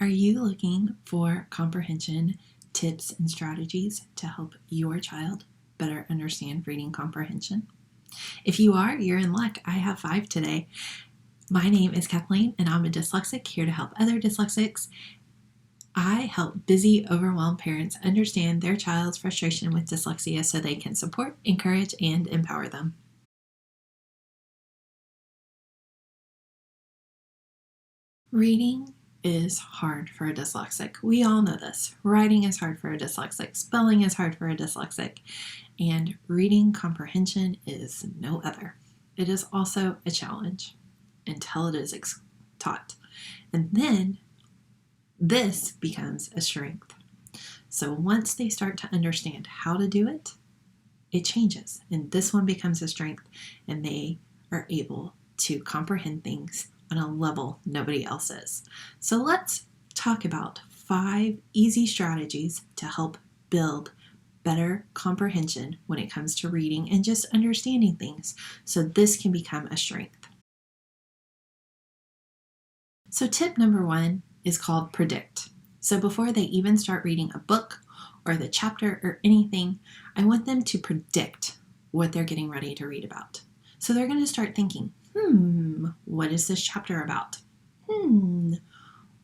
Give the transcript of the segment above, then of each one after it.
Are you looking for comprehension tips and strategies to help your child better understand reading comprehension? If you are, you're in luck. I have 5 today. My name is Kathleen, and I'm a dyslexic here to help other dyslexics. I help busy, overwhelmed parents understand their child's frustration with dyslexia so they can support, encourage, and empower them. Reading is hard for a dyslexic. We all know this. Writing is hard for a dyslexic. Spelling is hard for a dyslexic. And reading comprehension is no other. It is also a challenge until it is taught. And then this becomes a strength. So once they start to understand how to do it, it changes. And this one becomes a strength, and they are able to comprehend things on a level nobody else is. So let's talk about 5 easy strategies to help build better comprehension when it comes to reading and just understanding things, so this can become a strength. So tip number 1 is called predict. So before they even start reading a book or the chapter or anything, I want them to predict what they're getting ready to read about. So they're going to start thinking, what is this chapter about?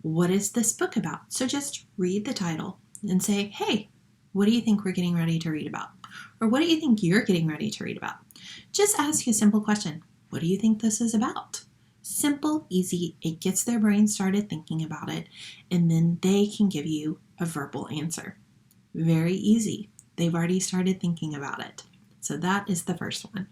What is this book about? So just read the title and say, hey, what do you think we're getting ready to read about? Or what do you think you're getting ready to read about? Just ask a simple question. What do you think this is about? Simple, easy. It gets their brain started thinking about it, and then they can give you a verbal answer. Very easy. They've already started thinking about it. So that is the first one.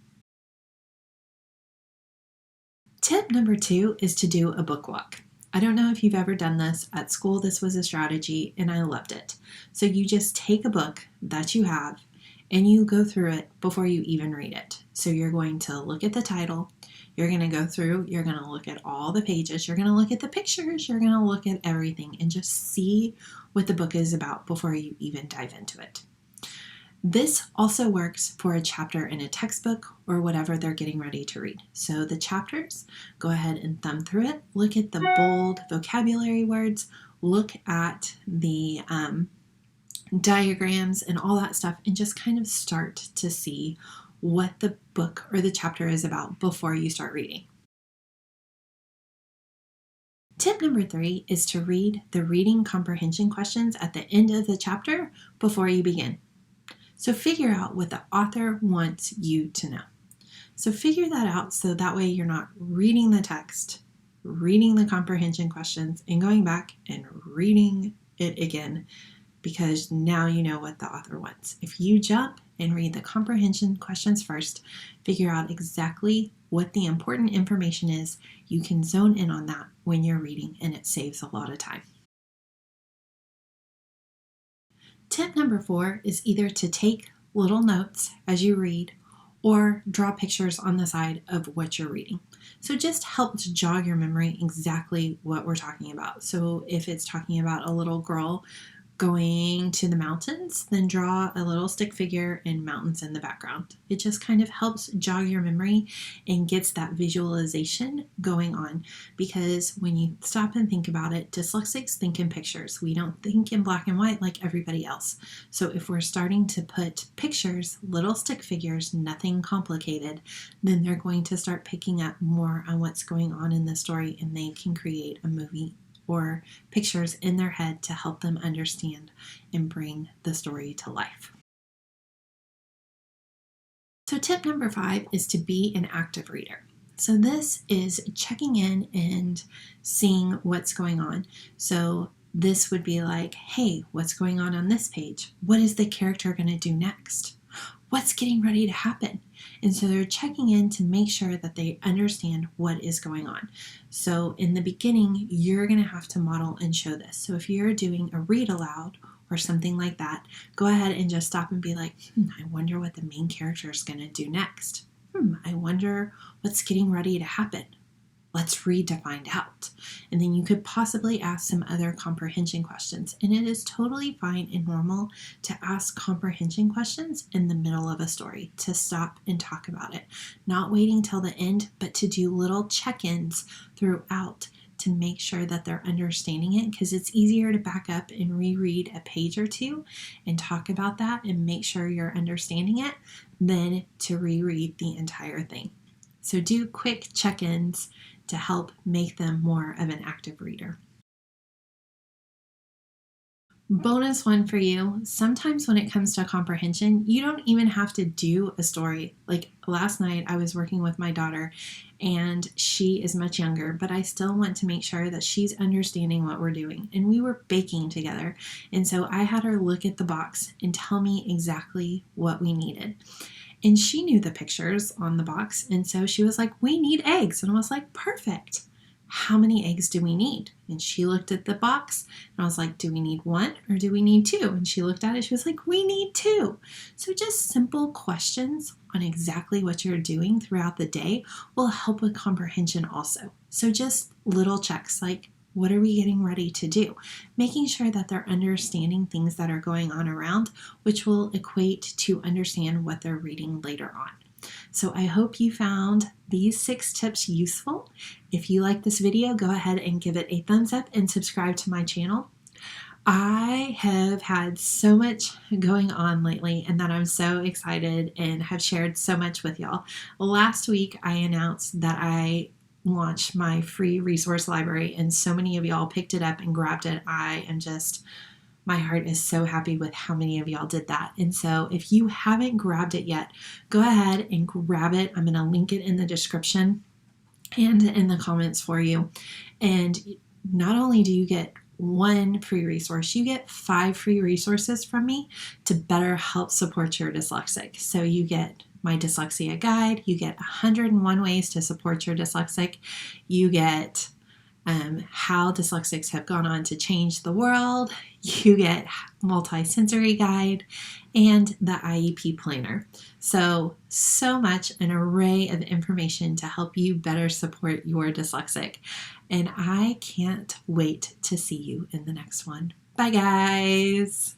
Tip number 2 is to do a book walk. I don't know if you've ever done this. At school, this was a strategy, and I loved it. So you just take a book that you have, and you go through it before you even read it. So you're going to look at the title, you're going to go through, you're going to look at all the pages, you're going to look at the pictures, you're going to look at everything, and just see what the book is about before you even dive into it. This also works for a chapter in a textbook or whatever they're getting ready to read. So the chapters, go ahead and thumb through it, look at the bold vocabulary words, look at the diagrams and all that stuff, and just kind of start to see what the book or the chapter is about before you start reading. Tip number 3 is to read the reading comprehension questions at the end of the chapter before you begin. So figure out what the author wants you to know. So figure that out so that way you're not reading the text, reading the comprehension questions, and going back and reading it again, because now you know what the author wants. If you jump and read the comprehension questions first, figure out exactly what the important information is, you can zone in on that when you're reading, and it saves a lot of time. Tip number 4 is either to take little notes as you read or draw pictures on the side of what you're reading. So just helps jog your memory exactly what we're talking about. So if it's talking about a little girl going to the mountains, then draw a little stick figure and mountains in the background. It just kind of helps jog your memory and gets that visualization going on, because when you stop and think about it, dyslexics think in pictures. We don't think in black and white like everybody else. So if we're starting to put pictures, little stick figures, nothing complicated, then they're going to start picking up more on what's going on in the story, and they can create a movie or pictures in their head to help them understand and bring the story to life. So tip number 5 is to be an active reader. So this is checking in and seeing what's going on. So this would be like, hey, what's going on this page? What is the character going to do next? What's getting ready to happen? And so they're checking in to make sure that they understand what is going on. So in the beginning, you're going to have to model and show this. So if you're doing a read aloud or something like that, go ahead and just stop and be like, I wonder what the main character is going to do next. I wonder what's getting ready to happen. Let's read to find out. And then you could possibly ask some other comprehension questions. And it is totally fine and normal to ask comprehension questions in the middle of a story, to stop and talk about it. Not waiting till the end, but to do little check-ins throughout to make sure that they're understanding it, because it's easier to back up and reread a page or two and talk about that and make sure you're understanding it than to reread the entire thing. So do quick check-ins to help make them more of an active reader. Bonus one for you. Sometimes when it comes to comprehension, you don't even have to do a story. Like last night, I was working with my daughter and she is much younger, but I still want to make sure that she's understanding what we're doing. And we were baking together. And so I had her look at the box and tell me exactly what we needed. And she knew the pictures on the box. And so she was like, we need eggs. And I was like, perfect. How many eggs do we need? And she looked at the box and I was like, do we need one or do we need two? And she looked at it, she was like, we need two. So just simple questions on exactly what you're doing throughout the day will help with comprehension also. So just little checks like, what are we getting ready to do? Making sure that they're understanding things that are going on around, which will equate to understand what they're reading later on. So I hope you found these 6 tips useful. If you like this video, go ahead and give it a thumbs up and subscribe to my channel. I have had so much going on lately and that I'm so excited and have shared so much with y'all. Last week, I announced that I launched my free resource library and so many of y'all picked it up and grabbed it. My heart is so happy with how many of y'all did that. And so if you haven't grabbed it yet, go ahead and grab it. I'm going to link it in the description and in the comments for you. And not only do you get 1 free resource, you get 5 free resources from me to better help support your dyslexic. So you get my dyslexia guide, you get 101 ways to support your dyslexic, you get how dyslexics have gone on to change the world, you get multi-sensory guide, and the IEP planner. So much, an array of information to help you better support your dyslexic. And I can't wait to see you in the next one. Bye guys.